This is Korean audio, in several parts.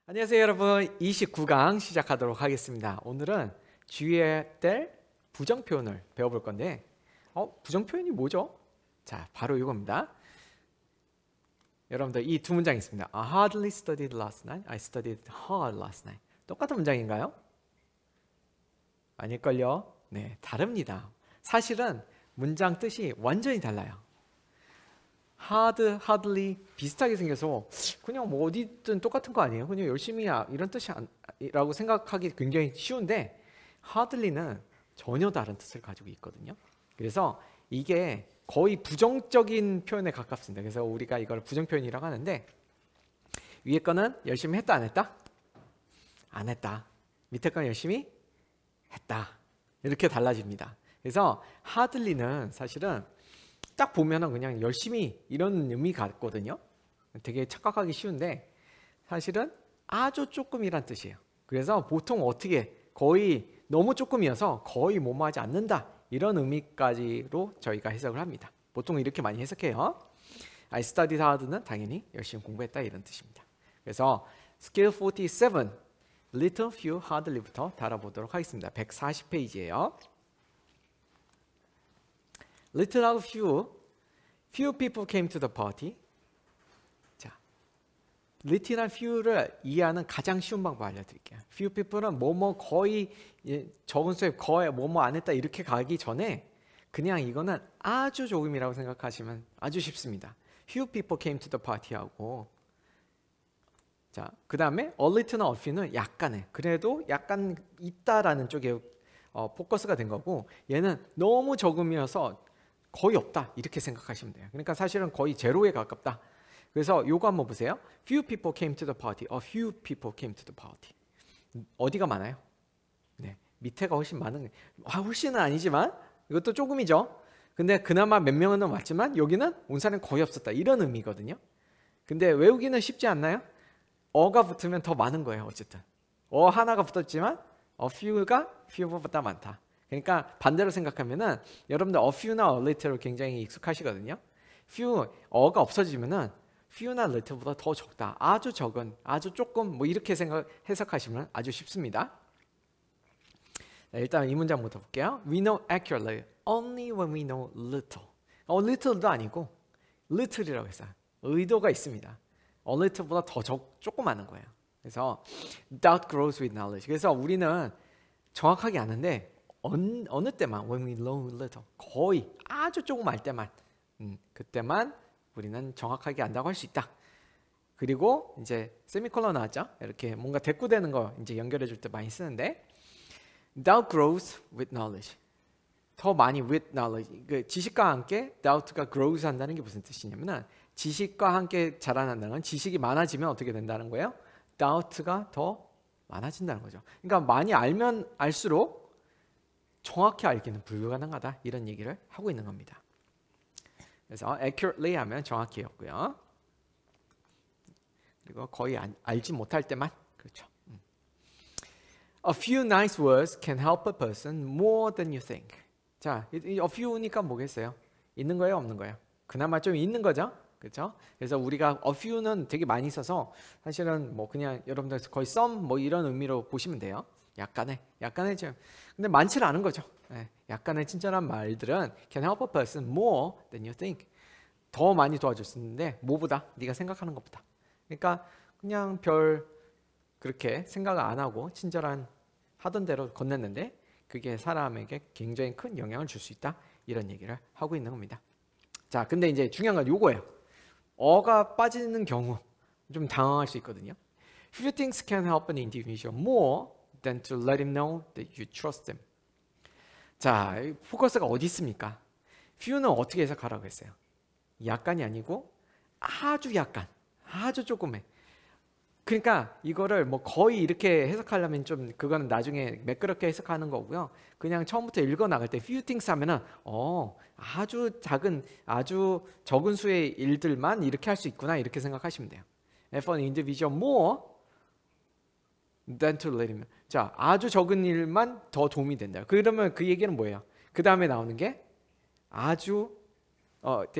안녕하세요 여러분. 29강 시작하도록 하겠습니다. 오늘은 주의해야 될 부정표현을 배워볼 건데 부정표현이 뭐죠? 자, 바로 이겁니다. 여러분들 이 두 문장 있습니다. I hardly studied last night. I studied hard last night. 똑같은 문장인가요? 아닐걸요? 네, 다릅니다. 사실은 문장 뜻이 완전히 달라요. hardly 비슷하게 생겨서 그냥 뭐 어디든 똑같은 거 아니에요? 그냥 열심히 이런 뜻이라고 생각하기 굉장히 쉬운데 hardly는 전혀 다른 뜻을 가지고 있거든요. 그래서 이게 거의 부정적인 표현에 가깝습니다. 그래서 우리가 이걸 부정표현이라고 하는데 위에 거는 열심히 했다 안 했다? 안 했다. 밑에 거는 열심히 했다. 이렇게 달라집니다. 그래서 hardly는 사실은 딱 보면은 그냥 열심히 이런 의미 같거든요. 되게 착각하기 쉬운데 사실은 아주 조금이란 뜻이에요. 그래서 보통 어떻게 거의 너무 조금이어서 거의 뭐뭐하지 않는다 이런 의미까지로 저희가 해석을 합니다. 보통 이렇게 많이 해석해요. I studied hard는 당연히 열심히 공부했다 이런 뜻입니다. 그래서 Skill 47 Little Few Hardly부터 다뤄보도록 하겠습니다. 140페이지예요. Little out few people came to the party. 자, little이나 few를 이해하는 가장 쉬운 방법 알려드릴게요. Few people은 뭐뭐 거의 적은 수에 거의 뭐뭐 안 했다 이렇게 가기 전에 그냥 이거는 아주 조금이라고 생각하시면 아주 쉽습니다. Few people came to the party 하고 자, 그 다음에 a little나 a few는 약간의 그래도 약간 있다라는 쪽에 포커스가 된 거고 얘는 너무 적음이어서 거의 없다 이렇게 생각하시면 돼요. 그러니까 사실은 거의 제로에 가깝다. 그래서 요거 한번 보세요. Few people came to the party. A few people came to the party. 어디가 많아요? 네, 밑에가 훨씬 많은 훨씬은 아니지만 이것도 조금이죠. 근데 그나마 몇 명은 왔지만 여기는 온 사람이 거의 없었다 이런 의미거든요. 근데 외우기는 쉽지 않나요? 어가 붙으면 더 많은 거예요. 어쨌든 하나가 붙었지만 a few가 few보다 많다. 그러니까 반대로 생각하면은 여러분들 a few나 a little로 굉장히 익숙하시거든요. few 어가 없어지면은 few나 little보다 더 적다. 아주 적은, 아주 조금 뭐 이렇게 해석하시면 아주 쉽습니다. 자, 일단 이 문장부터 볼게요. We know accurately only when we know little. little도 아니고 little이라고 했어요. 의도가 있습니다. a little보다 더 조금 많은 거예요. 그래서 doubt grows with knowledge. 그래서 우리는 정확하게 아는데 어느 때만 when we know little 거의 아주 조금 알 때만 그때만 우리는 정확하게 안다고 할 수 있다. 그리고 이제 세미콜론 나왔죠. 이렇게 뭔가 대꾸되는 거 이제 연결해 줄 때 많이 쓰는데 doubt grows with knowledge. 더 많이 with knowledge. 그 지식과 함께 doubt가 grows 한다는 게 무슨 뜻이냐면은 지식과 함께 자라난다는 건 지식이 많아지면 어떻게 된다는 거예요? doubt가 더 많아진다는 거죠. 그러니까 많이 알면 알수록 정확히 알기는 불가능하다 이런 얘기를 하고 있는 겁니다. 그래서 accurately 하면 정확히였고요. 그리고 거의 알지 못할 때만 그렇죠. A few nice words can help a person more than you think. 자, a few니까 뭐겠어요? 있는 거예요, 없는 거예요? 그나마 좀 있는 거죠, 그렇죠? 그래서 우리가 a few는 되게 많이 써서 사실은 뭐 그냥 여러분들 거의 some 뭐 이런 의미로 보시면 돼요. 약간의 좀 근데 많지는 않은 거죠. 네, 약간의 친절한 말들은 can help a person more than you think. 더 많이 도와줄 수 있는데 뭐보다 네가 생각하는 것보다. 그러니까 그냥 별 그렇게 생각을 안 하고 친절한 하던 대로 건넸는데 그게 사람에게 굉장히 큰 영향을 줄 수 있다 이런 얘기를 하고 있는 겁니다. 자, 근데 이제 중요한 건 요거예요. 어가 빠지는 경우 좀 당황할 수 있거든요. Few things can help an individual more than to let him know that you trust him. 자, 포커스가 어디 있습니까? few는 어떻게 해석하라고 했어요? 약간이 아니고 아주 약간, 아주 조금해. 그러니까 이거를 뭐 거의 이렇게 해석하려면 좀 그거는 나중에 매끄럽게 해석하는 거고요. 그냥 처음부터 읽어 나갈 때 few things 하면은 아주 작은, 아주 적은 수의 일들만 이렇게 할 수 있구나 이렇게 생각하시면 돼요. For an individual more than to let him. 자, 아주 적은 일만 더 도움이 된다. 그러면 그 얘기는 뭐예요? 그 다음에 나오는 게 아주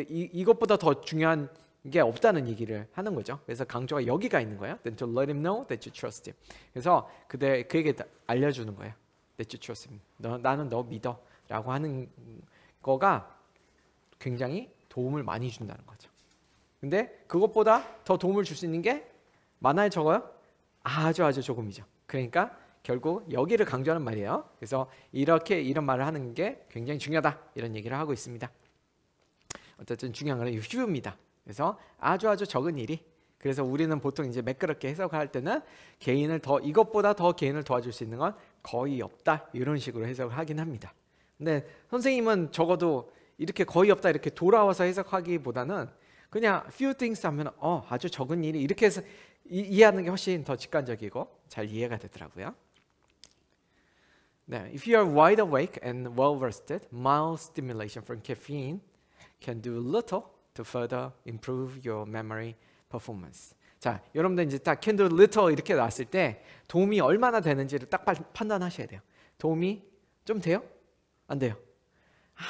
이것보다 더 중요한 이게 없다는 얘기를 하는 거죠. 그래서 강조가 여기가 있는 거예요. Then to let him know that you trust him. 그래서 그에게 알려주는 거예요. That you trust him. 나는 너 믿어 라고 하는 거가 굉장히 도움을 많이 준다는 거죠. 근데 그것보다 더 도움을 줄 수 있는 게 많아요, 적어요? 아주 조금이죠. 그러니까 결국 여기를 강조하는 말이에요. 그래서 이런 말을 하는 게 굉장히 중요하다 이런 얘기를 하고 있습니다. 어쨌든 중요한 건 few입니다. 그래서 아주 적은 일이. 그래서 우리는 보통 이제 매끄럽게 해석할 때는 이것보다 더 개인을 도와줄 수 있는 건 거의 없다 이런 식으로 해석을 하긴 합니다. 근데 선생님은 적어도 이렇게 거의 없다 이렇게 돌아와서 해석하기보다는 그냥 few things 하면 아주 적은 일이 이렇게 해서 이해하는 게 훨씬 더 직관적이고 잘 이해가 되더라고요. 네, if you are wide awake and well rested, mild stimulation from caffeine can do little to further improve your memory performance. 자, 여러분들 이제 딱 can do little 이렇게 나왔을 때 도움이 얼마나 되는지를 딱 판단하셔야 돼요. 도움이 좀 돼요? 안 돼요?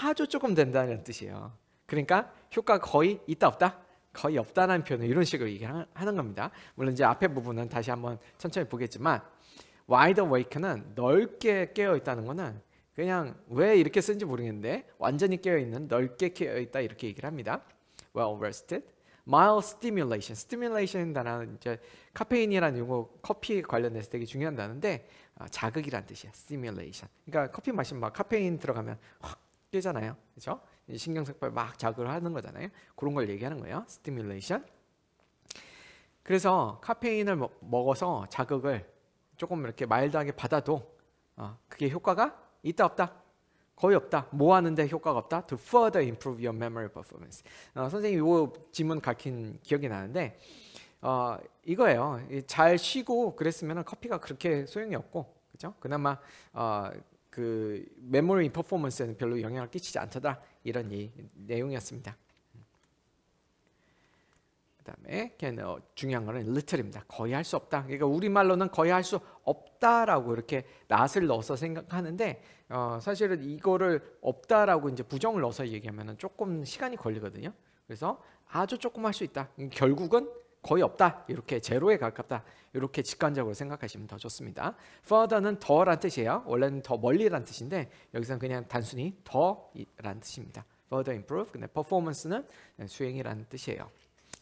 아주 조금 된다는 뜻이에요. 그러니까 효과가 거의 있다 없다? 거의 없다는 표현을 이런 식으로 얘기하는 겁니다. 물론 이제 앞에 부분은 다시 한번 천천히 보겠지만 wide awake는 넓게 깨어 있다는 거는 그냥 왜 이렇게 쓰는지 모르겠는데 완전히 깨어 있는 넓게 깨어 있다 이렇게 얘기를 합니다. well rested, mild stimulation. stimulation 단어는 이제 카페인이라는 용어 커피 관련해서 되게 중요한 단어인데 자극이란 뜻이야. stimulation. 그러니까 커피 마시면 막 카페인 들어가면 확 깨잖아요. 그렇죠? 신경세포에 막 자극을 하는 거잖아요. 그런 걸 얘기하는 거예요. stimulation. 그래서 카페인을 먹어서 자극을 조금 이렇게 마일드하게 받아도 그게 효과가 있다 없다? 거의 없다. 뭐 하는데 효과가 없다? To further improve your memory performance. 선생님이 이 지문 가르친 기억이 나는데 이거예요. 잘 쉬고 그랬으면 커피가 그렇게 소용이 없고, 그렇죠? 그나마 그 메모리 퍼포먼스에는 별로 영향을 끼치지 않더라 이런 내용이었습니다. 그다음에 중요한 거는 little입니다. 거의 할 수 없다. 그러니까 우리말로는 거의 할 수 없다라고 이렇게 not을 넣어서 생각하는데 사실은 이거를 없다라고 이제 부정을 넣어서 얘기하면 조금 시간이 걸리거든요. 그래서 아주 조금 할 수 있다. 결국은 거의 없다. 이렇게 제로에 가깝다. 이렇게 직관적으로 생각하시면 더 좋습니다. further는 더란 뜻이에요. 원래는 더 멀리란 뜻인데 여기서는 그냥 단순히 더란 뜻입니다. further improve. 근데 performance는 수행이라는 뜻이에요.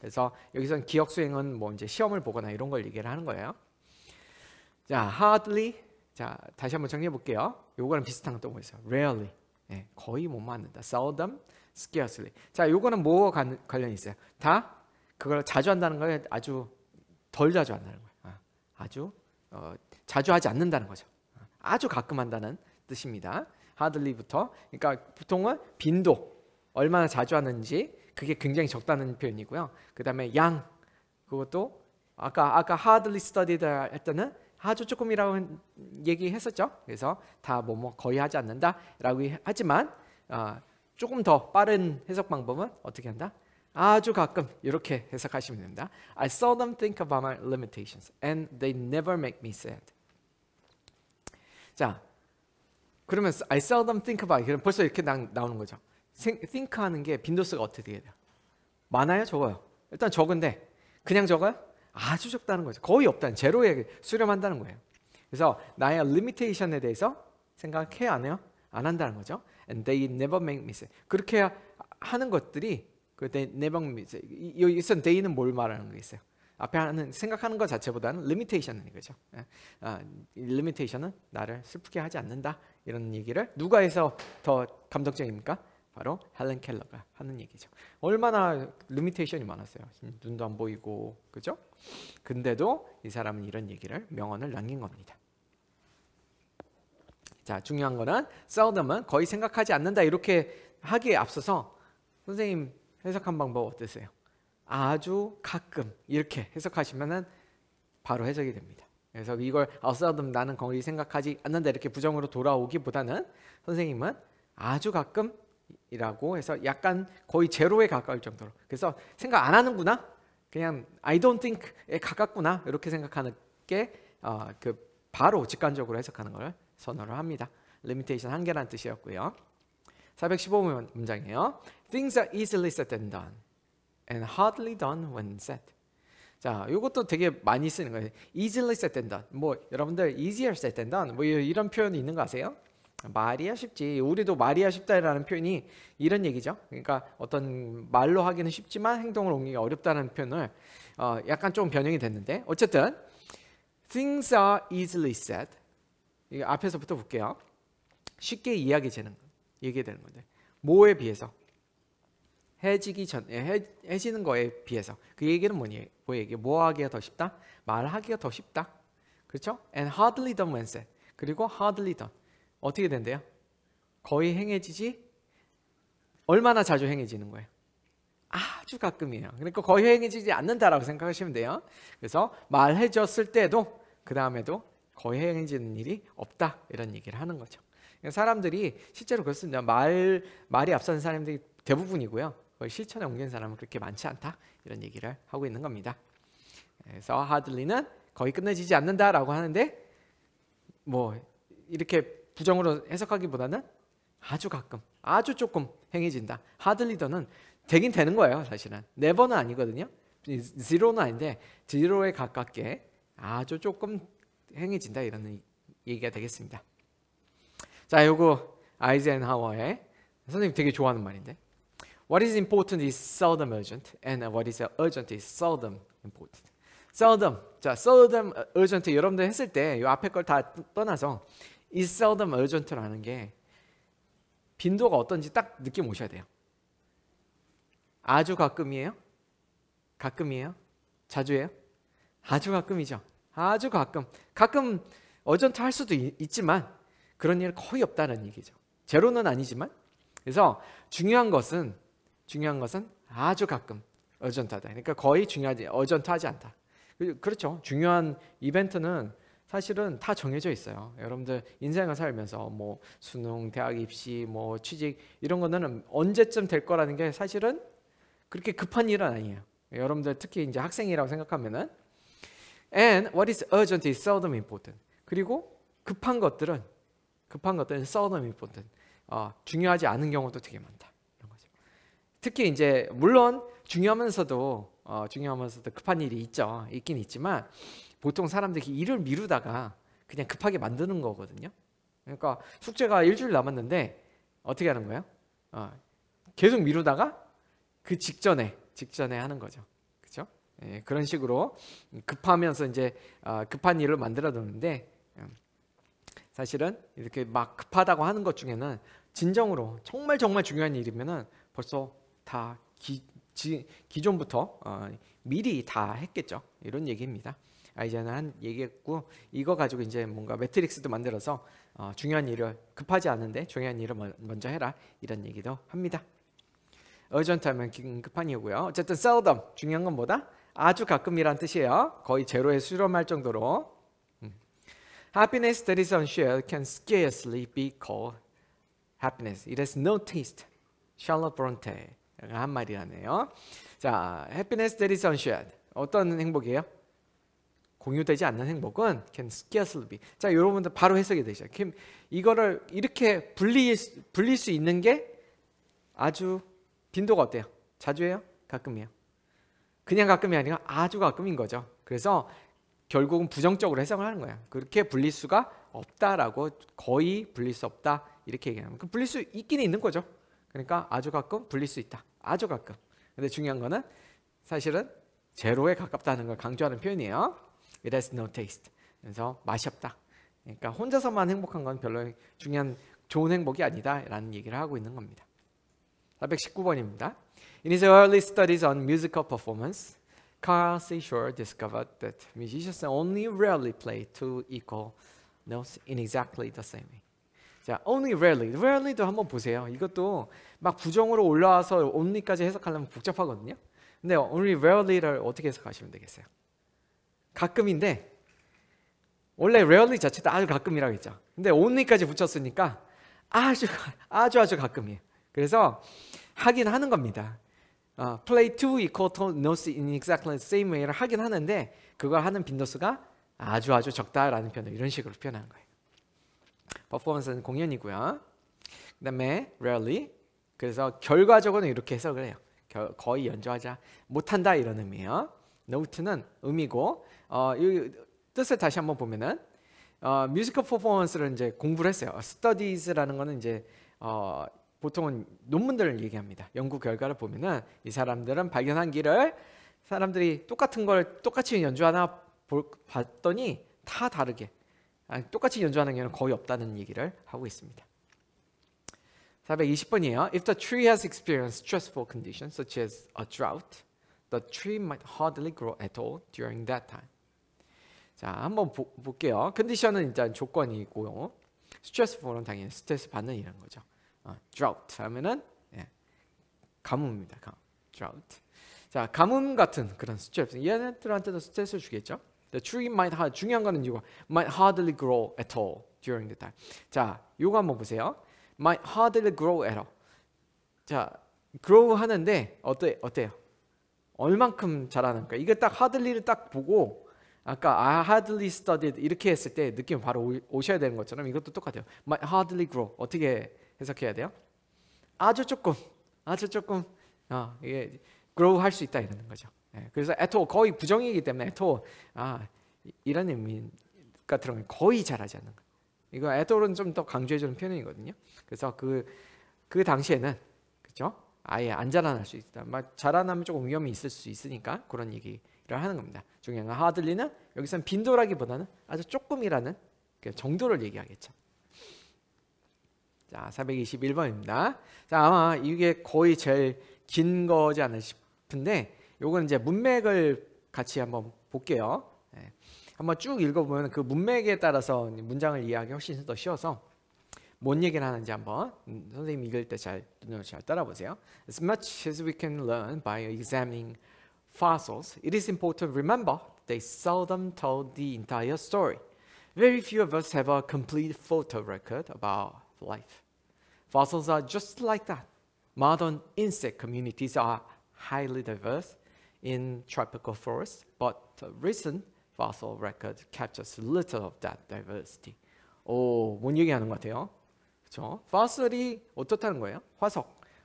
그래서 여기서는 기억 수행은 뭐 이제 시험을 보거나 이런 걸 얘기를 하는 거예요. 자, hardly. 자, 다시 한번 정리해 볼게요. 요거는 비슷한 거 또 뭐 있어요? rarely. 네, 거의 못 맞는다. seldom, scarcely. 자, 요거는 뭐와 관련이 있어요? 다 그걸 자주 한다는 거에 아주 덜 자주 한다는 거예요. 아주 자주 하지 않는다는 거죠. 아주 가끔 한다는 뜻입니다. hardly부터. 그러니까 보통은 빈도, 얼마나 자주 하는지 그게 굉장히 적다는 표현이고요. 그 다음에 양, 그것도 아까 hardly studied 할 때는 아주 조금이라고 얘기했었죠. 그래서 다 뭐 거의 하지 않는다라고 하지만 조금 더 빠른 해석 방법은 어떻게 한다? 아주 가끔 이렇게 해석하시면 됩니다. I seldom think about my limitations and they never make me sad. 자, 그러면 I seldom think about it. 벌써 이렇게 나오는 거죠. think 하는 게 빈도수가 어떻게 돼요? 많아요? 적어요? 일단 적은데 그냥 적어요? 아주 적다는 거죠. 거의 없다는, 제로에 수렴한다는 거예요. 그래서 나의 limitation에 대해서 생각해 안 해요? 안 한다는 거죠. And they never make me sad. 그렇게 하는 것들이 they never make me sad. 여기서 they는 뭘 말하는 거 있어요? 앞에 하는 생각하는 것 자체보다는 limitation은 이거죠. limitation은 나를 슬프게 하지 않는다 이런 얘기를 누가 해서 더 감동적입니까? 바로 헬렌 켈러가 하는 얘기죠. 얼마나 리미테이션이 많았어요. 눈도 안 보이고, 그죠? 근데도 이 사람은 이런 얘기를 명언을 남긴 겁니다. 자, 중요한 거는 seldom은 거의 생각하지 않는다 이렇게 하기에 앞서서 선생님 해석한 방법 어떠세요? 아주 가끔 이렇게 해석하시면은 바로 해석이 됩니다. 그래서 이걸 seldom 나는 거의 생각하지 않는다 이렇게 부정으로 돌아오기보다는 선생님은 아주 가끔 이라고 해서 약간 거의 제로에 가까울 정도로, 그래서 생각 안 하는구나, 그냥 I don't think에 가깝구나 이렇게 생각하는 게 바로 직관적으로 해석하는 걸 선호를 합니다. limitation 한계라는 뜻이었고요. 415문장이에요. Things are easily said and done. and hardly done when said. 자, 이것도 되게 많이 쓰는 거예요. easily said than done. 뭐 여러분들 easier said than done 뭐 이런 표현이 있는 거 아세요? 말이야 쉽지. 우리도 말이야 쉽다라는 표현이 이런 얘기죠. 그러니까 어떤 말로 하기는 쉽지만 행동을 옮기기 어렵다는 표현을 약간 좀 변형이 됐는데 어쨌든 things are easily said. 이거 앞에서부터 볼게요. 쉽게 얘기되는 건데 뭐에 비해서? 해지는 거에 비해서. 그 얘기는 뭐예요? 뭐 하기가 더 쉽다? 말하기가 더 쉽다. 그렇죠? And hardly done when said. 그리고 hardly done. 어떻게 된대요? 거의 행해지지? 얼마나 자주 행해지는 거예요? 아주 가끔이에요. 그러니까 거의 행해지지 않는다라고 생각하시면 돼요. 그래서 말해줬을 때도 그 다음에도 거의 행해지는 일이 없다 이런 얘기를 하는 거죠. 사람들이 실제로 그렇습니다. 말이 앞서는 사람들이 대부분이고요. 거의 실천에 옮긴 사람은 그렇게 많지 않다 이런 얘기를 하고 있는 겁니다. 그래서 hardly는 거의 끝내지지 않는다라고 하는데 뭐 이렇게 부정으로 해석하기보다는 아주 가끔, 아주 조금 행해진다. hardly done은 되긴 되는 거예요. 사실은 never는 아니거든요. zero는 아닌데 zero에 가깝게 아주 조금 행해진다 이런 얘기가 되겠습니다. 자, 요거 아이젠하워의 선생님 되게 좋아하는 말인데 What is important is seldom urgent and what is urgent is seldom important. seldom, 자, seldom urgent 여러분들 했을 때 이 앞에 걸 다 떠나서 is seldom urgent라는 게 빈도가 어떤지 딱 느낌 오셔야 돼요. 아주 가끔이에요? 가끔이에요? 자주예요? 아주 가끔이죠. 아주 가끔. 가끔 urgent 할 수도 있지만 그런 일 거의 없다는 얘기죠. 제로는 아니지만. 그래서 중요한 것은 아주 가끔 urgent하다. 그러니까 거의 중요하지 urgent하지 않다. 그렇죠. 중요한 이벤트는 사실은 다 정해져 있어요. 여러분들 인생을 살면서 뭐 수능, 대학 입시, 뭐 취직 이런 거는 언제쯤 될 거라는 게 사실은 그렇게 급한 일은 아니에요. 여러분들 특히 이제 학생이라고 생각하면은 and what is urgent is seldom important. 그리고 급한 것들은 seldom important. 중요하지 않은 경우도 되게 많다. 이런 거죠. 특히 이제 물론 중요하면서도 급한 일이 있긴 있지만 보통 사람들이 일을 미루다가 그냥 급하게 만드는 거거든요. 그러니까 숙제가 일주일 남았는데 어떻게 하는 거예요? 계속 미루다가 그 직전에 하는 거죠. 그렇죠? 예, 그런 식으로 급하면서 이제 급한 일을 만들어 두는데 사실은 이렇게 막 급하다고 하는 것 중에는 진정으로 정말 중요한 일이면은 벌써 다 기존부터 미리 다 했겠죠. 이런 얘기입니다. 아이젠은 한 얘기했고 이거 가지고 이제 뭔가 매트릭스도 만들어서 중요한 일을 급하지 않은데 중요한 일을 먼저 해라 이런 얘기도 합니다. urgent 하면 급한 이유고요. 어쨌든 seldom 중요한 건 뭐다? 아주 가끔이란 뜻이에요. 거의 제로에 수렴할 정도로. Happiness that is unshared can scarcely be called happiness. It has no taste. Charlotte Bronte 한 말이라네요. 자, happiness that is unshared. 어떤 행복이에요? 공유되지 않는 행복은 can scarcely be. 자, 여러분들 바로 해석이 되죠. 이거를 이렇게 불릴 수 있는 게 아주 빈도가 어때요? 자주 해요? 가끔이에요? 그냥 가끔이 아니라 아주 가끔인 거죠. 그래서 결국은 부정적으로 해석을 하는 거야. 그렇게 불릴 수가 없다라고 거의 불릴 수 없다 이렇게 얘기하면 불릴 수 있긴 있는 거죠. 그러니까 아주 가끔 불릴 수 있다. 아주 가끔. 근데 중요한 거는 사실은 제로에 가깝다는 걸 강조하는 표현이에요. It has no taste. 그래서 맛이 없다. 그러니까 혼자서만 행복한 건 별로 좋은 행복이 아니다라는 얘기를 하고 있는 겁니다. 419번입니다. In his early studies on musical performance, Carl Seashore discovered that musicians only rarely play two equal notes in exactly the same way. 자, only rarely도 한번 보세요. 이것도 막 부정으로 올라와서 only까지 해석하려면 복잡하거든요. 근데 only rarely를 어떻게 해석하시면 되겠어요? 가끔인데 원래 rarely 자체도 아주 가끔이라고 했죠. 근데 only까지 붙였으니까 아주 가끔이에요. 그래서 하긴 하는 겁니다. Play two equal notes in exactly the same way를 하긴 하는데 그걸 하는 빈도수가 아주 적다라는 표현을 이런 식으로 표현하는 거예요. 퍼포먼스는 공연이고요. 그 다음에 rarely. 그래서 결과적으로는 이렇게 해석을 해요. 거의 연주하자 못한다 이런 의미예요. note는 의미고 이 뜻을 다시 한번 보면은 뮤지컬 퍼포먼스를 이제 공부를 했어요. studies라는 거는 이제 보통은 논문들을 얘기합니다. 연구 결과를 보면은 이 사람들은 발견한 길을 사람들이 똑같은 걸 똑같이 연주하나 봤더니 다 다르게 똑같이 연주하는 경우는 거의 없다는 얘기를 하고 있습니다. 420번이에요. If the tree has experienced stressful conditions such as a drought, the tree might hardly grow at all during that time. 자, 한번 볼게요. 컨디션은 일단 조건이고요. stressful은 당연히 스트레스 받는 이런 거죠. drought 하면은 가뭄입니다. drought. 자, 가뭄 같은 그런 스트레스. 얘네들한테도 스트레스를 주겠죠. The tree might 중요한 거는 이거 might hardly grow at all during the time. 자, 요거 한번 보세요. might hardly grow at all. 자, grow 하는데 어때요? 얼만큼 자라는가? 이게 딱 hardly를 딱 보고 아까 I hardly studied 이렇게 했을 때 느낌 바로 오셔야 되는 것처럼 이것도 똑같아요. might hardly grow 어떻게 해석해야 돼요? 아주 조금 이게 grow 할 수 있다 이러는 거죠. 그래서 at all 거의 부정이기 때문에 at all 이런 의미가 들어가면 거의 자라지 않는 거. 이거 at all은 좀 더 강조해주는 표현이거든요. 그래서 그 당시에는 그렇죠? 아예 안 자라날 수 있다. 자라나면 조금 위험이 있을 수 있으니까 그런 얘기를 하는 겁니다. 중요한 건 hardly는 여기서는 빈도라기보다는 아주 조금이라는 정도를 얘기하겠죠. 자, 421번입니다. 자, 아마 이게 거의 제일 긴 거지 않나 싶은데 요건 이제 문맥을 같이 한번 볼게요. 한번 쭉 읽어보면 그 문맥에 따라서 문장을 이해하기 훨씬 더 쉬워서 뭔 얘기를 하는지 한번 선생님 읽을 때 잘 따라보세요. As much as we can learn by examining fossils, it is important to remember they seldom tell the entire story. Very few of us have a complete photo record about life. Fossils are just like that. Modern insect communities are highly diverse in tropical forests, but recent fossil record captures little of that diversity. 오, 뭔 얘기하는 것 같아요? 그렇죠? fossil이 어떻다는 거예요?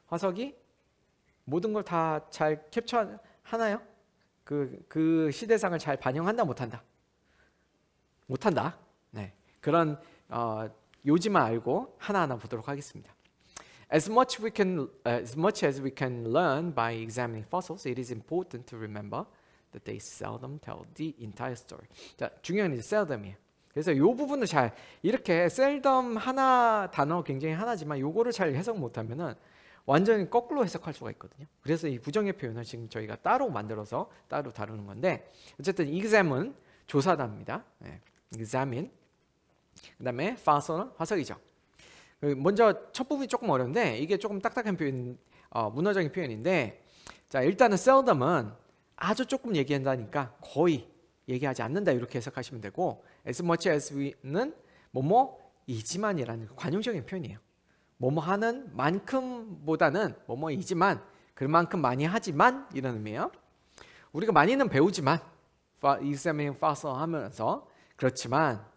화석이 모든 걸 다 잘 캡처하나요? 그 시대상을 잘 반영한다, 못한다? 못한다. 네, 그런 요지만 알고 하나하나 보도록 하겠습니다. As much as we can learn by examining fossils, it is important to remember that they seldom tell the entire story. 자, 중요한 이제 seldom이에요. 그래서 이 부분을 잘 이렇게 seldom 하나 단어 굉장히 하나지만 요거를 잘 해석 못하면은 완전히 거꾸로 해석할 수가 있거든요. 그래서 이 부정의 표현을 지금 저희가 따로 만들어서 따로 다루는 건데 어쨌든 exam은 조사답니다. 네, examine. 그다음에 fossil은 화석이죠. 먼저 첫 부분이 조금 어려운데 이게 조금 딱딱한 표현, 문어적인 표현인데 자 일단은 seldom은 아주 조금 얘기한다니까 거의 얘기하지 않는다 이렇게 해석하시면 되고 as much as we는 뭐뭐이지만이라는 관용적인 표현이에요. 뭐뭐 하는 만큼보다는 뭐뭐이지만 그만큼 많이 하지만 이런 의미예요. 우리가 많이는 배우지만 examining fossil 하면서 그렇지만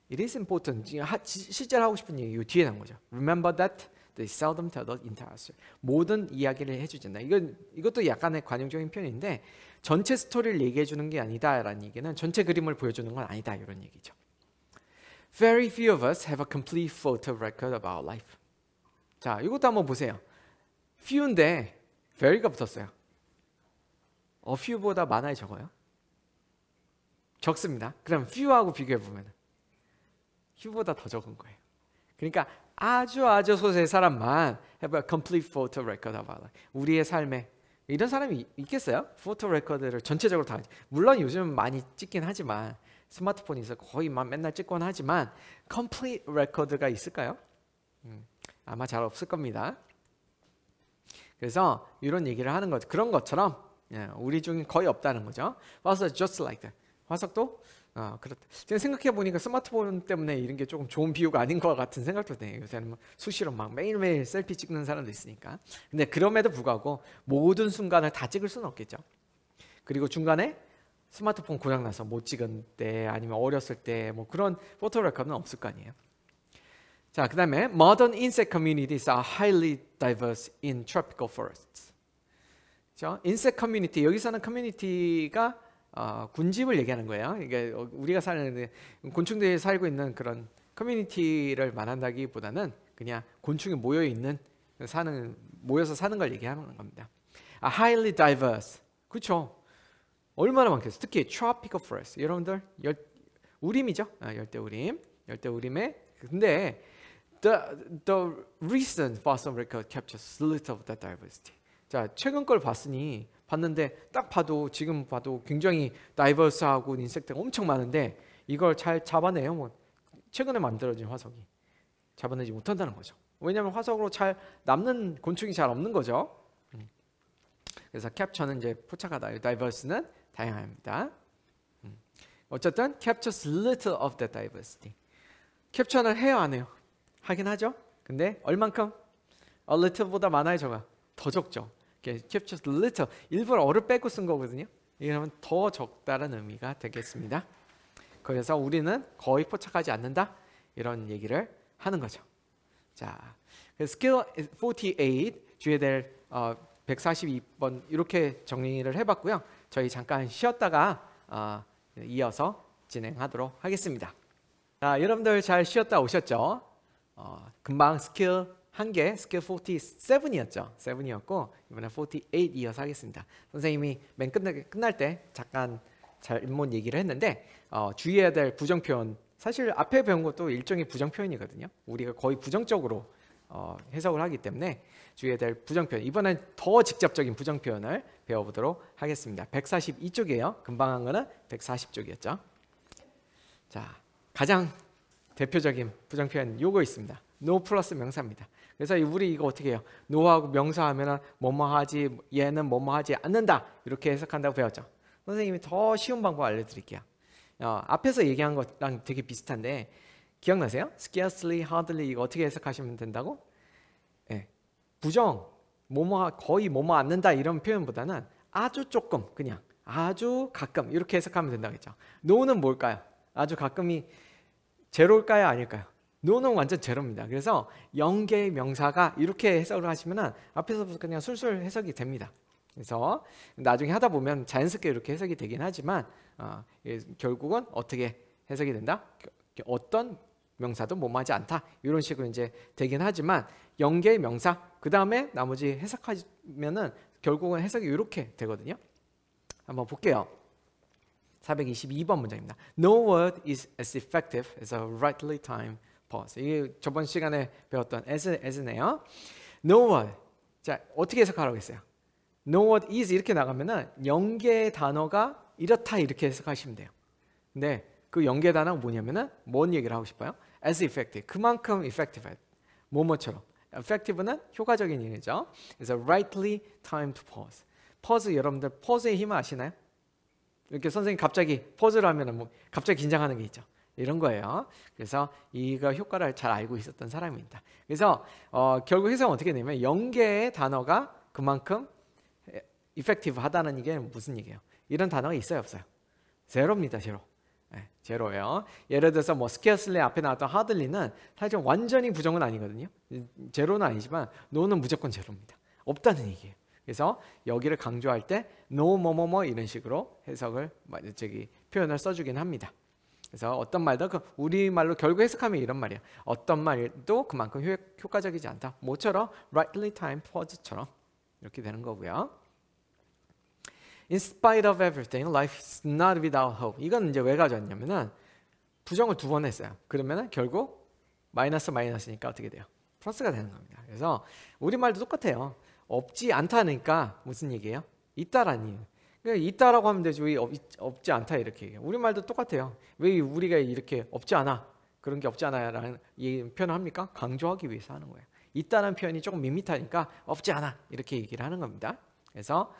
it is important. 실제로 하고 싶은 얘기 이 뒤에 나온 거죠. Remember that they seldom tell the entire story. 모든 이야기를 해주지 않는다. 이것도 약간의 관용적인 표현인데 전체 스토리를 얘기해 주는 게 아니다라는 얘기는 전체 그림을 보여주는 건 아니다 이런 얘기죠. Very few of us have a complete photo record of our life. 자, 이것도 한번 보세요. few인데 very가 붙었어요. few보다 많아요, 적어요? 적습니다. 그럼 few하고 비교해 보면 few보다 더 적은 거예요. 그러니까 아주 소수의 사람만 have a complete photo record of our life. 우리의 삶에 이런 사람이 있겠어요? 포토 레코드를 전체적으로 다 물론 요즘 많이 찍긴 하지만 스마트폰이 있어 거의 맨날 찍곤 하지만 complete record가 있을까요? 아마 잘 없을 겁니다. 그래서 이런 얘기를 하는 거죠. 그런 것처럼 우리 중에 거의 없다는 거죠. Fossils just like that. 화석도 그렇다. 지금 생각해 보니까 스마트폰 때문에 이런 게 조금 좋은 비유가 아닌 것 같은 생각도 드네요. 요새는 수시로 막 매일매일 셀피 찍는 사람도 있으니까. 근데 그럼에도 불구하고 모든 순간을 다 찍을 수는 없겠죠. 그리고 중간에 스마트폰 고장나서 못 찍은 때 아니면 어렸을 때 뭐 그런 포토 레코드는 없을 거 아니에요. 자, 그 다음에 Modern insect communities are highly diverse in tropical forests. 그렇죠? 인섹 커뮤니티, 여기서는 커뮤니티가 군집을 얘기하는 거예요. 이게 우리가 사는 곤충들이 살고 있는 그런 커뮤니티를 말한다기보다는 그냥 곤충이 모여서 사는 걸 얘기하는 겁니다. highly diverse, 그렇죠? 얼마나 많겠어요. 특히 tropical forest, 여러분들 우림이죠. 열대우림에 근데 the recent fossil record captures little of that diversity. 자, 최근 걸 봤는데 딱 봐도 지금 봐도 굉장히 다이버스하고 인섹트가 엄청 많은데 이걸 잘 잡아내요. 뭐 최근에 만들어진 화석이 잡아내지 못한다는 거죠. 왜냐하면 화석으로 잘 남는 곤충이 잘 없는 거죠. 그래서 캡처는 이제 포착하다, 다이버스는 다양합니다. 어쨌든 captures little of that diversity. 캡처는 해요, 안 해요? 하긴 하죠. 근데 얼만큼? a little보다 많아요, 적어요? 더 적죠. captures little, 일부러 어를 빼고 쓴 거거든요. 이러면 더 적다는 의미가 되겠습니다. 그래서 우리는 거의 포착하지 않는다, 이런 얘기를 하는 거죠. 자, 스킬 48 주의해야 될 142번 이렇게 정리를 해봤고요. 저희 잠깐 쉬었다가 이어서 진행하도록 하겠습니다. 자, 여러분들 잘 쉬었다 오셨죠? 금방 스킬 한 개, 스킬 47이었죠. 7이었고 이번에 48 이어서 하겠습니다. 선생님이 맨 끝날 때 잠깐 잘못 얘기를 했는데 주의해야 될 부정표현, 사실 앞에 배운 것도 일종의 부정표현이거든요. 우리가 거의 부정적으로 해석을 하기 때문에 주의해야 될 부정표현, 이번엔 더 직접적인 부정표현을 배워보도록 하겠습니다. 142쪽이에요. 금방 한 거는 140쪽이었죠. 자, 가장 대표적인 부정표현 요거 있습니다. no 플러스 명사입니다. 그래서 우리 이거 어떻게 해요? no하고 명사하면은 뭐뭐하지, 얘는 뭐뭐하지 않는다, 이렇게 해석한다고 배웠죠. 선생님이 더 쉬운 방법 알려드릴게요. 앞에서 얘기한 것랑 되게 비슷한데 기억나세요? scarcely, hardly 이거 어떻게 해석하시면 된다고? 네. 부정, 거의 뭐뭐 않는다 이런 표현보다는 아주 조금, 그냥 아주 가끔 이렇게 해석하면 된다고 했죠. no는 뭘까요? 아주 가끔이 제로일까요? 아닐까요? no는 완전 제로입니다. 그래서 0개의 명사가 이렇게 해석을 하시면 앞에서부터 그냥 술술 해석이 됩니다. 그래서 나중에 하다 보면 자연스럽게 이렇게 해석이 되긴 하지만 결국은 어떻게 해석이 된다? 어떤 명사도 뭐뭐하지 않다, 이런 식으로 이제 되긴 하지만 0개의 명사 그 다음에 나머지 해석하면은 결국은 해석이 이렇게 되거든요. 한번 볼게요. 422번 문장입니다. No word is as effective as a rightly timed pause. 이게 저번 시간에 배웠던 as네요. No word. 자, 어떻게 해석하라고 했어요? No word is 이렇게 나가면은 0개의 단어가 이렇다, 이렇게 해석하시면 돼요. 근데 그 0개의 단어가 뭐냐면은 뭔 얘기를 하고 싶어요? As effective. 그만큼 effective. 뭐뭐처럼. effective는 효과적인 얘기죠. 그래서 rightly timed pause. pause, 여러분들 pause의 힘을 아시나요? 이렇게 선생님 갑자기 pause를 하면은 뭐 갑자기 긴장하는 게 있죠. 이런 거예요. 그래서 이거 효과를 잘 알고 있었던 사람입니다. 그래서 결국 해석은 어떻게 되냐면 0개의 단어가 그만큼 effective 하다는 이게 무슨 얘기예요? 이런 단어가 있어요, 없어요? 제로입니다, 제로. 네, 제로예요. 예를 들어서 뭐 scarcely 앞에 나왔던 hardly는 사실 완전히 부정은 아니거든요. 제로는 아니지만 no는 무조건 제로입니다. 없다는 얘기예요. 그래서 여기를 강조할 때 no 뭐뭐뭐 이런 식으로 해석을 표현을 써주긴 합니다. 그래서 어떤 말도 우리말로 결국 해석하면 이런 말이에요. 어떤 말도 그만큼 효과적이지 않다. 뭐처럼 rightly timed pause처럼 이렇게 되는 거고요. In spite of everything, life is not without hope. 이건 이제 왜 가져왔냐면은 부정을 2번 했어요. 그러면은 결국 마이너스니까 어떻게 돼요? 플러스가 되는 겁니다. 그래서 우리말도 똑같아요. 없지 않다니까 무슨 얘기예요? 있다라니. 있다라고 하면 되지 왜 없지 않다 이렇게 얘기해요. 우리말도 똑같아요. 왜 우리가 이렇게 없지 않아, 그런 게 없지 않아요 라는 표현을 합니까? 강조하기 위해서 하는 거예요. 있다는 표현이 조금 밋밋하니까 없지 않아 이렇게 얘기를 하는 겁니다. 그래서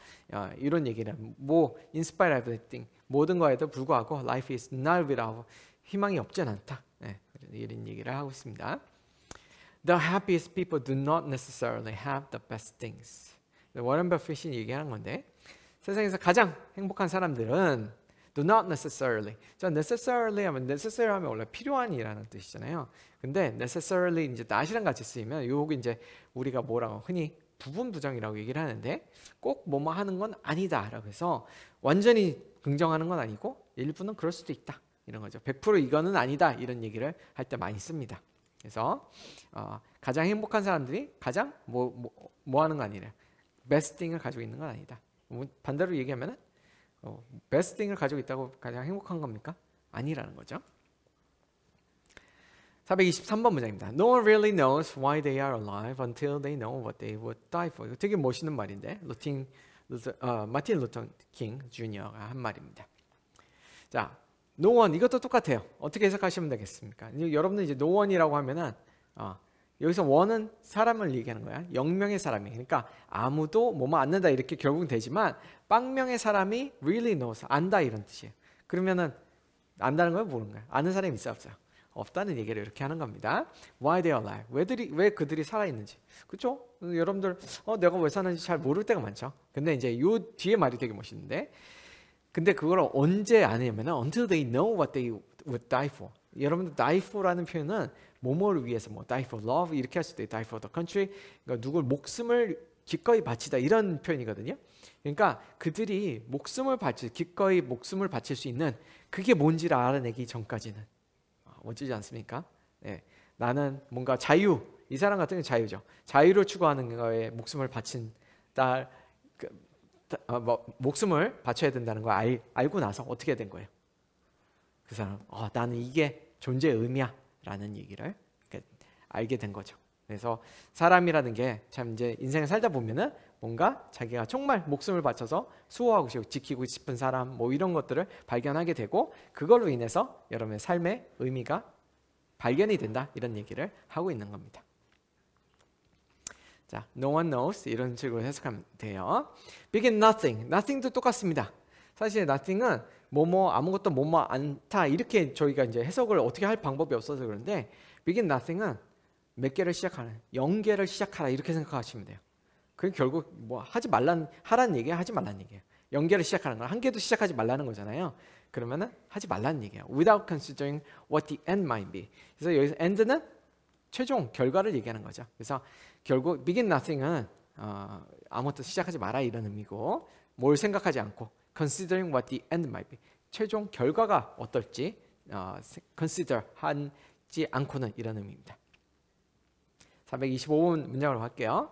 이런 얘기는 뭐 in spite of everything, 모든 거에도 불구하고 life is not without, 희망이 없진 않다. 네, 이런 얘기를 하고 있습니다. The happiest people do not necessarily have the best things. 워런 버핏이 얘기하는 건데 세상에서 가장 행복한 사람들은 do not necessarily. 자, necessarily 하면 원래 필요한이라는 뜻이잖아요. 근데 necessarily 이제 not이랑 같이 쓰이면 요거 이제 우리가 뭐라고 흔히 부분 부정이라고 얘기를 하는데 꼭 뭐뭐 하는 건 아니다라고 해서 완전히 긍정하는 건 아니고 일부는 그럴 수도 있다 이런 거죠. 100% 이거는 아니다 이런 얘기를 할 때 많이 씁니다. 그래서 가장 행복한 사람들이 가장 뭐 하는 거 아니래. best thing을 가지고 있는 건 아니다. 반대로 얘기하면은 best thing을 가지고 있다고 가장 행복한 겁니까? 아니라는 거죠. 423번 문장입니다. No one really knows why they are alive until they know what they would die for. 이거 되게 멋있는 말인데 마틴 루터 킹 주니어가 한 말입니다. 자, no one 이것도 똑같아요. 어떻게 해석하시면 되겠습니까? 여러분들 이제 no one이라고 하면은 여기서 one은 사람을 얘기하는 거야. 0명의 사람이. 그러니까 아무도 뭐뭐 안는다 이렇게 결국은 되지만 빵명의 사람이 really knows 안다 이런 뜻이에요. 그러면은 안다는 거예요, 모르는 거예요? 아는 사람이 있어 없어요? 없다는 얘기를 이렇게 하는 겁니다. Why they are alive? 왜 그들이 살아있는지. 그렇죠? 여러분들 내가 왜 사는지 잘 모를 때가 많죠. 근데 이제 요 뒤에 말이 되게 멋있는데 근데 그걸 언제 아냐면 until they know what they would die for. 여러분들 die for라는 표현은 뭐뭐를 위해서 die for love 이렇게 할 수도 있고 die for the country 그러니까 누굴 목숨을 기꺼이 바치다 이런 표현이거든요. 그러니까 그들이 기꺼이 목숨을 바칠 수 있는 그게 뭔지를 알아내기 전까지는 멋지지 않습니까? 네. 나는 뭔가 자유, 이 사람 같은 경우는 자유죠. 자유를 추구하는 거에 목숨을 바친다, 목숨을 바쳐야 된다는 걸 알고 나서 어떻게 된 거예요? 그 사람, 나는 이게 존재의 의미야 라는 얘기를 알게 된 거죠. 그래서 사람이라는 게 참 이제 인생을 살다 보면은 뭔가 자기가 정말 목숨을 바쳐서 수호하고 싶고 지키고 싶은 사람 이런 것들을 발견하게 되고 그걸로 인해서 여러분의 삶의 의미가 발견이 된다 이런 얘기를 하고 있는 겁니다. 자, no one knows 이런 식으로 해석하면 돼요. begin nothing, nothing도 똑같습니다. 사실 nothing은 아무것도 않다 이렇게 저희가 이제 해석을 어떻게 할 방법이 없어서 그런데 begin nothing은 몇 개를 시작하는 0개를 시작하라 이렇게 생각하시면 돼요. 그게 결국 하라는 얘기야, 하지 말라는 얘기예요. 0개를 시작하는 거, 1개도 시작하지 말라는 거잖아요. 그러면은 하지 말라는 얘기예요. Without considering what the end might be. 그래서 여기서 end는 최종 결과를 얘기하는 거죠. 그래서 결국 begin nothing은 아무것도 시작하지 마라 이런 의미고 뭘 생각하지 않고 considering what the end might be. 최종 결과가 어떨지 consider 하지 않고는 이런 의미입니다. 425번 문장으로 갈게요.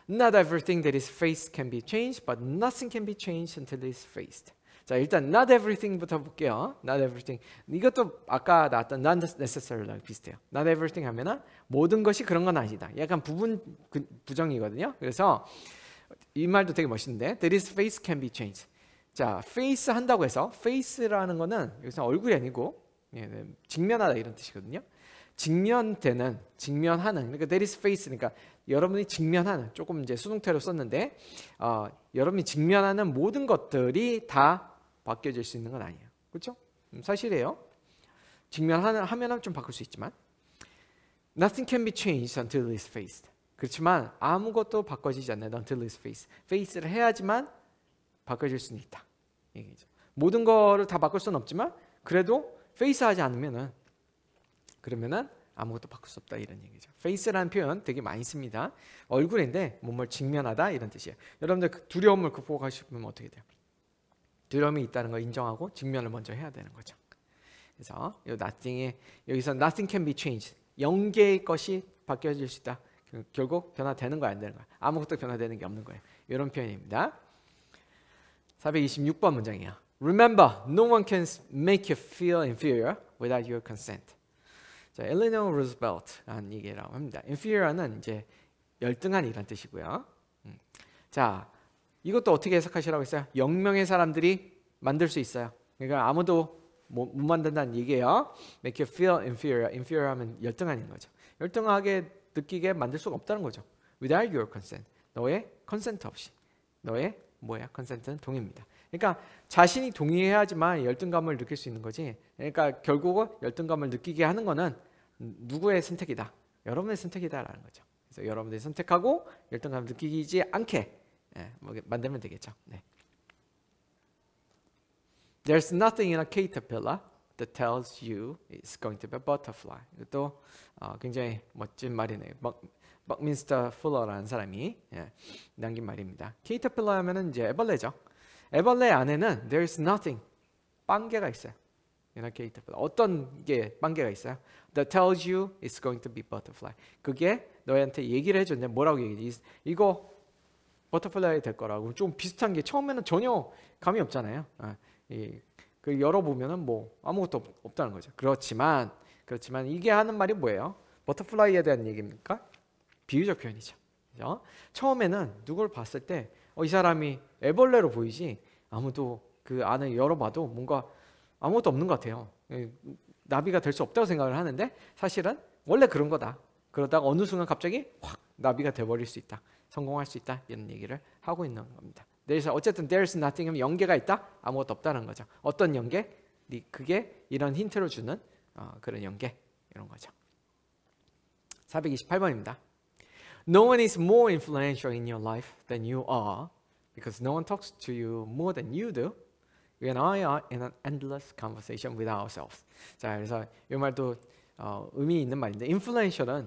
Not everything that is faced can be changed, but nothing can be changed until it is faced. 자, 일단 not everything부터 볼게요. Not everything. 이것도 아까 나왔던 not necessarily 비슷해요. Not everything 하면은 모든 것이 그런 건 아니다. 약간 부분 부정이거든요. 그래서 이 말도 되게 멋있는데 that is faced can be changed. 자, face 한다고 해서 face라는 거는 여기서 얼굴이 아니고 직면하다 이런 뜻이거든요. 직면하는 그러니까 that is face 그러니까 여러분이 직면하는 조금 이제 수동태로 썼는데 여러분이 직면하는 모든 것들이 다 바뀌어질 수 있는 건 아니에요. 그렇죠? 사실이에요. 하면은 좀 바꿀 수 있지만 nothing can be changed until it is faced. 그렇지만 아무것도 바꿔지지 않는 until it is faced. face를 해야지만 바꿔질 수는 있다. 얘기죠. 모든 거를 다 바꿀 수는 없지만 그래도 face하지 않으면은 그러면은 아무것도 바꿀 수 없다 이런 얘기죠. face라는 표현 되게 많이 씁니다. 얼굴인데 몸을 직면하다 이런 뜻이에요. 여러분들 두려움을 극복하시면 어떻게 돼요? 두려움이 있다는 걸 인정하고 직면을 먼저 해야 되는 거죠. 그래서 여기서 nothing can be changed. 0개의 것이 바뀌어질 수 있다. 결국 변화되는 거야 안 되는 거야. 아무것도 변화되는 게 없는 거예요. 이런 표현입니다. 426번 문장이에요. Remember, no one can make you feel inferior without your consent. 자, 엘리노 루즈벨트라는 얘기라고 합니다. inferior는 이제 열등한 이란 뜻이고요. 자, 이것도 어떻게 해석하시라고 했어요? 0명의 사람들이 만들 수 있어요. 그러니까 아무도 못 만든다는 얘기예요. Make you feel inferior. inferior 하면 열등한 거죠. 열등하게 느끼게 만들 수가 없다는 거죠. Without your consent. 너의 consent 없이. 너의 consent는 동의입니다. 그러니까 자신이 동의해야지만 열등감을 느낄 수 있는 거지. 그러니까 결국은 열등감을 느끼게 하는 거는 누구의 선택이다? 여러분의 선택이다라는 거죠. 그래서 여러분들이 선택하고 열등감을 느끼지 않게 만들면 되겠죠. 네. There's nothing in a caterpillar that tells you it's going to be a butterfly. 이것도 굉장히 멋진 말이네요. 버크민스터 풀러라는 사람이 남긴 말입니다. 케이터필러 하면은 이제 애벌레죠. 애벌레 안에는 there's nothing, 빵개가 있어요. 케이터필러 어떤 게 빵개가 있어요? That tells you it's going to be butterfly. 그게 너희한테 얘기를 해줬네. 뭐라고 얘기해? 이거 버터플라이 될 거라고. 좀 비슷한 게 처음에는 전혀 감이 없잖아요. 그 열어보면은 뭐 아무것도 없다는 거죠. 그렇지만 이게 하는 말이 뭐예요? 버터플라이에 대한 얘기입니까? 비유적 표현이죠. 그죠? 처음에는 누굴 봤을 때 이 사람이 애벌레로 보이지 아무도 그 안을 열어봐도 뭔가 아무것도 없는 것 같아요. 나비가 될 수 없다고 생각을 하는데 사실은 원래 그런 거다. 그러다가 어느 순간 갑자기 확 나비가 돼버릴 수 있다. 성공할 수 있다. 이런 얘기를 하고 있는 겁니다. 그래서 어쨌든 there's nothing 하면 연계가 있다. 아무것도 없다는 거죠. 어떤 연계? 그게 이런 힌트를 주는 그런 연계 이런 거죠. 428번입니다. No one is more influential in your life than you are because no one talks to you more than you do. We and I are in an endless conversation with ourselves. 자, 그래서 이 말도 의미 있는 말인데, 인플루언서가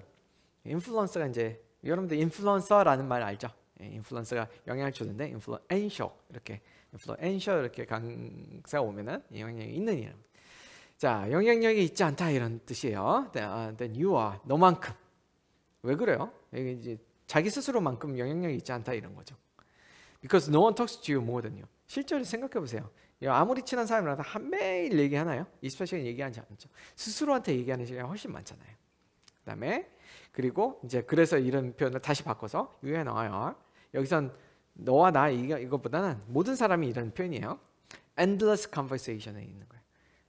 이제 여러분들 인플루언서라는 말 알죠? 인플루언서가 영향을 주는데 인플루엔셜 이렇게 강사가 오면은 영향력이 있는 이름. 자, 영향력이 있지 않다 이런 뜻이에요. Then you are 너만큼. 왜 그래요? 이게 이제 자기 스스로만큼 영향력이 있지 않다 이런 거죠. Because no one talks to you more than you. 실제로 생각해 보세요. 아무리 친한 사람이라도 한 매일 얘기하나요? 24시간 얘기하지 않죠. 스스로한테 얘기하는 시간이 훨씬 많잖아요. 그다음에 그리고 이제 그래서 이런 표현을 다시 바꿔서 you and I are. 여기선 너와 나 이것보다는 모든 사람이 이런 표현이에요. endless conversation에 있는 거예요.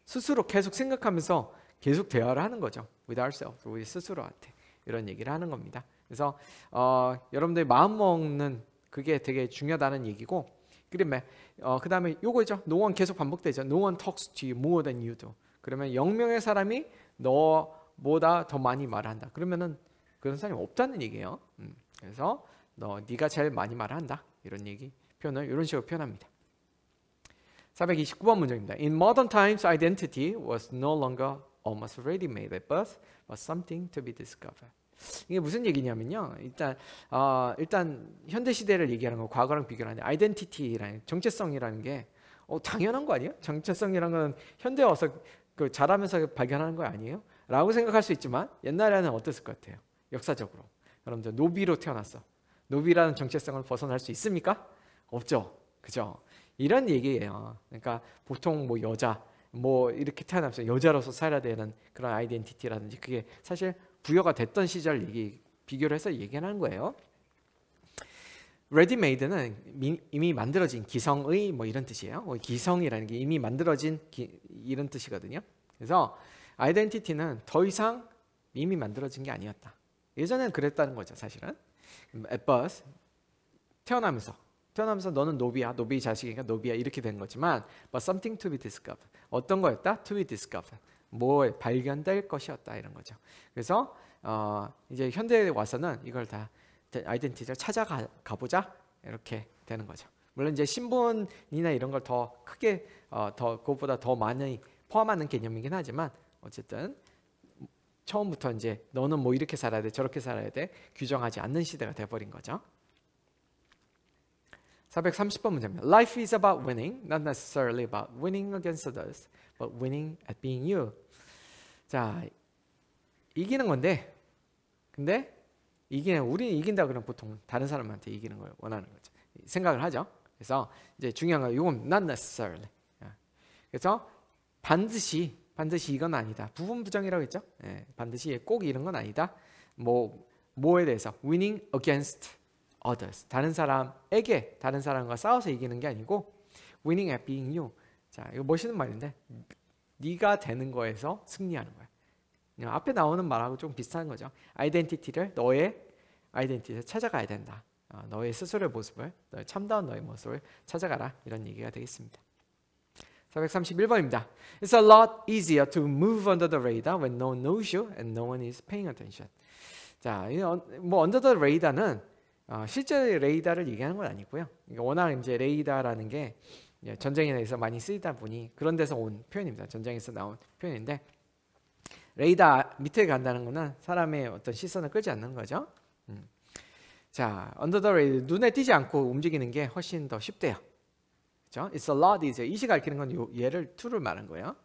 스스로 계속 생각하면서 계속 대화를 하는 거죠. with ourselves, 우리 스스로한테 이런 얘기를 하는 겁니다. 그래서 여러분들이 마음 먹는 그게 되게 중요하다는 얘기고, 그 다음에 요거죠. No one 계속 반복되죠. No one talks to you more than you do. 그러면 0명의 사람이 너보다 더 많이 말한다. 그러면은 그런 사람이 없다는 얘기예요. 그래서 네가 제일 많이 말한다. 이런 얘기 표현을 이런 식으로 표현합니다. 429번 문장입니다. In modern times, identity was no longer almost ready-made at birth, but something to be discovered. 이게 무슨 얘기냐면요. 일단 현대 시대를 얘기하는 거 과거랑 비교하는데 아이덴티티라는 정체성이라는 게 당연한 거 아니에요? 정체성이라는 건 현대 와서 그 자라면서 발견하는 거 아니에요? 라고 생각할 수 있지만 옛날에는 어땠을 것 같아요? 역사적으로 여러분들 노비로 태어났어. 노비라는 정체성을 벗어날 수 있습니까? 없죠. 그죠? 이런 얘기예요. 그러니까 보통 뭐 여자 뭐 이렇게 태어나면서 여자로서 살아야 되는 그런 아이덴티티라든지 그게 사실 부여가 됐던 시절 비교를 해서 얘기하는 거예요. ready-made는 이미 만들어진 기성의 뭐 이런 뜻이에요. 기성이라는 게 이미 만들어진 이런 뜻이거든요. 그래서 아이덴티티는 더 이상 이미 만들어진 게 아니었다. 예전에는 그랬다는 거죠, 사실은. at birth, 태어나면서 너는 노비야, 노비 자식이니까 노비야 이렇게 된 거지만 but something to be discovered. 어떤 거였다? to be discovered. 뭐 발견될 것이었다 이런 거죠. 그래서 이제 현대에 와서는 이걸 다 아이덴티티를 찾아가 보자 이렇게 되는 거죠. 물론 이제 신분이나 이런 걸 더 크게 그것보다 더 많이 포함하는 개념이긴 하지만 어쨌든 처음부터 이제 너는 뭐 이렇게 살아야 돼 저렇게 살아야 돼 규정하지 않는 시대가 돼버린 거죠. 430번 문제입니다. Life is about winning, not necessarily about winning against others, but winning at being you. 자, 이기는 건데, 근데 우리는 이긴다 그러면 보통 다른 사람한테 이기는 걸 원하는 거죠. 생각을 하죠. 그래서 이제 중요한 건 이건 not necessarily. 그래서 반드시 이건 아니다. 부분부정이라고 했죠. 반드시 꼭 이런 건 아니다. 뭐에 대해서 winning against others. 다른 사람과 싸워서 이기는 게 아니고 winning at being you. 자, 이거 멋있는 말인데 네가 되는 거에서 승리하는 거야. 앞에 나오는 말하고 좀 비슷한 거죠. 너의 아이덴티티를 찾아가야 된다. 너의 스스로의 모습을, 너의 참다운 너의 모습을 찾아가라. 이런 얘기가 되겠습니다. 431번입니다. It's a lot easier to move under the radar when no one knows you and no one is paying attention. 자, 뭐 under the radar는 실제 레이더를 얘기하는 건 아니고요. 워낙 이제 레이더라는 게 전쟁에 대해서 많이 쓰이다 보니 그런 데서 온 표현입니다. 전쟁에서 나온 표현인데 레이더 밑에 간다는 거는 사람의 어떤 시선을 끌지 않는 거죠. 자, under the radar, 눈에 띄지 않고 움직이는 게 훨씬 더 쉽대요. 그렇죠? It's a lot easier. 이 시가 가리키는 건 얘를 to를 말한 거예요.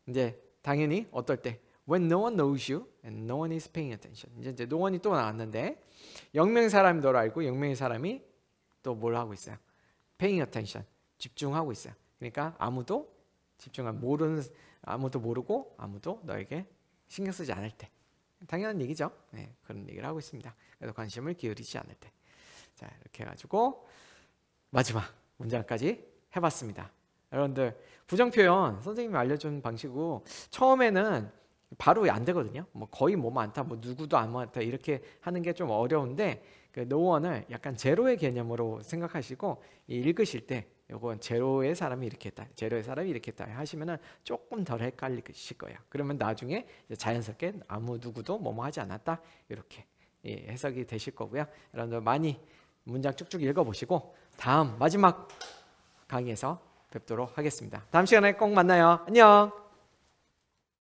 이제 당연히 어떨 때 when no one knows you and no one is paying attention. 이제 no one이 또 나왔는데 영명의 사람이 너를 알고 영명의 사람이 또 뭘 하고 있어요? paying attention. 집중하고 있어요. 그러니까 아무도 집중한 아무도 모르고 아무도 너에게 신경 쓰지 않을 때. 당연한 얘기죠. 네, 그런 얘기를 하고 있습니다. 그래서 관심을 기울이지 않을 때. 자, 이렇게 해가지고 마지막 문장까지 해봤습니다. 여러분들 부정 표현 선생님이 알려준 방식으로 처음에는 바로 안 되거든요. 뭐 거의 뭐 많다, 뭐 누구도 안 많다 이렇게 하는 게 좀 어려운데 그 노원을 약간 제로의 개념으로 생각하시고 읽으실 때 요건 제로의 사람이 이렇게 했다, 제로의 사람이 이렇게 했다 하시면은 조금 덜 헷갈리실 거예요. 그러면 나중에 이제 자연스럽게 아무 누구도 뭐뭐 하지 않았다 이렇게 해석이 되실 거고요. 여러분들 많이 문장 쭉쭉 읽어보시고 다음 마지막 강의에서 뵙도록 하겠습니다. 다음 시간에 꼭 만나요. 안녕.